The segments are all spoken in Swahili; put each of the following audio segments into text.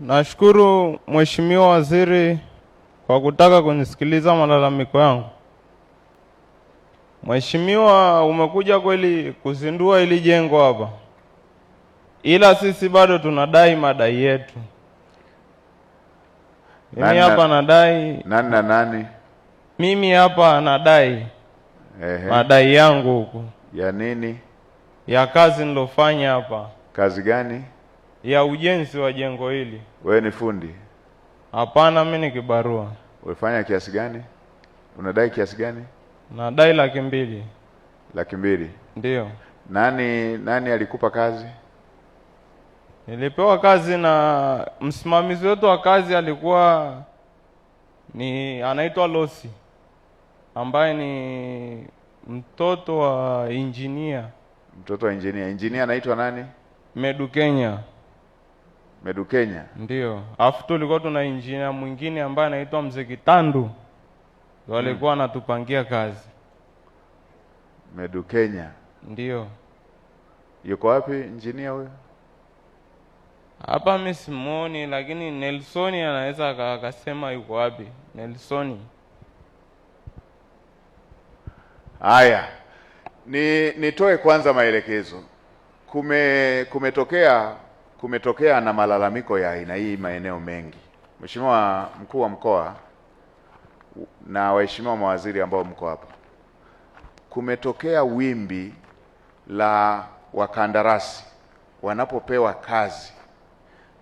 Nashukuru Mheshimiwa Waziri kwa kutaka kunisikiliza malalamiko yangu. Mheshimiwa, umekuja kweli kuzindua ili jengo hapa, ila sisi bado tunadai madai yetu. Mimi hapa nadai. Nani? Mimi hapa nadai. Madai yangu huku. Ya nini? Ya kazi nilofanya hapa. Kazi gani? Ya ujenzi wa jengo hili. Wewe ni fundi? Hapana, mimi ni kibarua. Ulifanya kiasi gani? Unadai kiasi gani? Nadai 200,000. 200,000? Ndio. Nani alikupa kazi? Nilipewa kazi na msimamizi wetu wa kazi, alikuwa anaitwa Losi, ambaye ni mtoto wa engineer. Mtoto wa engineer. Engineer anaitwa nani? Medukenya. Medukenya? Ndio. Alafu tulikuwa tuna engineer mwingine ambaye anaitwa Mzee Kitandu. Ndio alikuwa anatupangia kazi. Medukenya? Ndio. Yuko wapi engineer huyo? Hapa mimi simuoni, lakini Nelson anaweza akasema yuko wapi. Nelson. Haya. Nitoe kwanza maelekezo. Kumetokea na malalamiko ya aina hii maeneo mengi. Mheshimiwa Mkuu wa Mkoa na waheshimiwa mawaziri ambao mko hapa, kumetokea wimbi la wakandarasi wanapopewa kazi,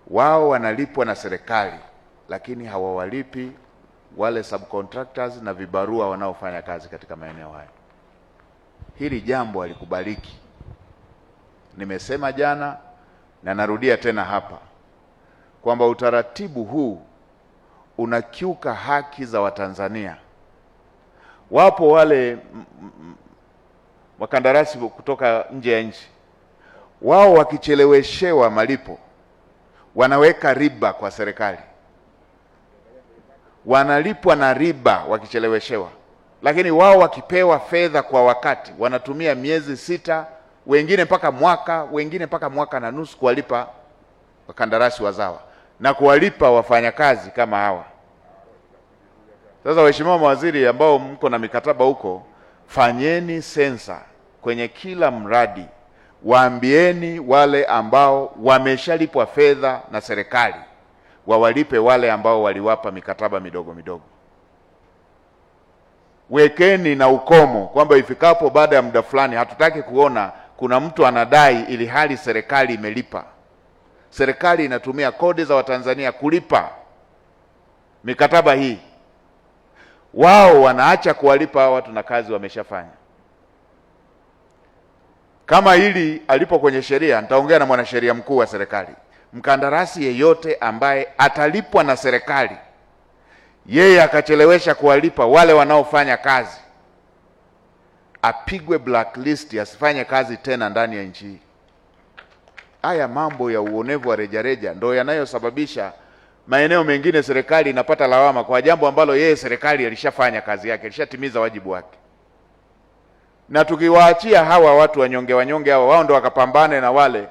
wao wanalipwa na serikali, lakini hawawalipi wale subcontractors na vibarua wanaofanya kazi katika maeneo haya. Hili jambo halikubaliki. Nimesema jana na narudia tena hapa kwamba utaratibu huu unakiuka haki za Watanzania. Wapo wale wakandarasi kutoka nje ya nchi, wao wakicheleweshewa malipo wanaweka riba kwa serikali, wanalipwa na riba wakicheleweshewa, lakini wao wakipewa fedha kwa wakati wanatumia miezi 6, wengine mpaka mwaka, wengine mpaka mwaka na nusu kuwalipa wakandarasi wazawa na kuwalipa wafanyakazi kama hawa. Sasa waheshimiwa mawaziri ambao mko na mikataba huko, fanyeni sensa kwenye kila mradi, waambieni wale ambao wameshalipwa fedha na serikali wawalipe wale ambao waliwapa mikataba midogo midogo. Wekeni na ukomo kwamba ifikapo baada ya muda fulani hatutaki kuona kuna mtu anadai ili hali serikali imelipa. Serikali inatumia kodi za Watanzania kulipa mikataba hii. Wao wanaacha kuwalipa watu na kazi wameshafanya. Kama hili alipo kwenye sheria, nitaongea na mwanasheria mkuu wa serikali. Mkandarasi yeyote ambaye atalipwa na serikali, yeye akachelewesha kuwalipa wale wanaofanya kazi, apigwe blacklist, asifanye kazi tena ndani ya nchi hii. Haya mambo ya uonevu wa rejareja ndio yanayosababisha maeneo mengine serikali inapata lawama kwa jambo ambalo yeye serikali alishafanya kazi yake, alishatimiza wajibu wake. Na tukiwaachia hawa watu wanyonge hawa, wao ndio wakapambane na wale,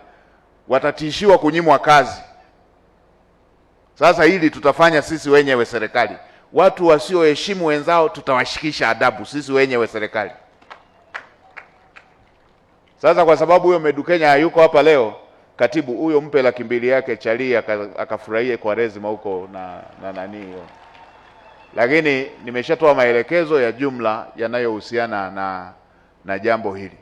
watatishiwa kunyimwa kazi. Sasa hili tutafanya sisi wenyewe serikali. Watu wasioheshimu wenzao tutawashikisha adabu sisi wenyewe serikali. Sasa kwa sababu huyo Medukenya hayuko hapa leo, katibu huyo mpe 200,000 yake chali akafurahie kwa rezima huko na nani hiyo. Lakini nimeshatoa maelekezo ya jumla yanayohusiana na jambo hili.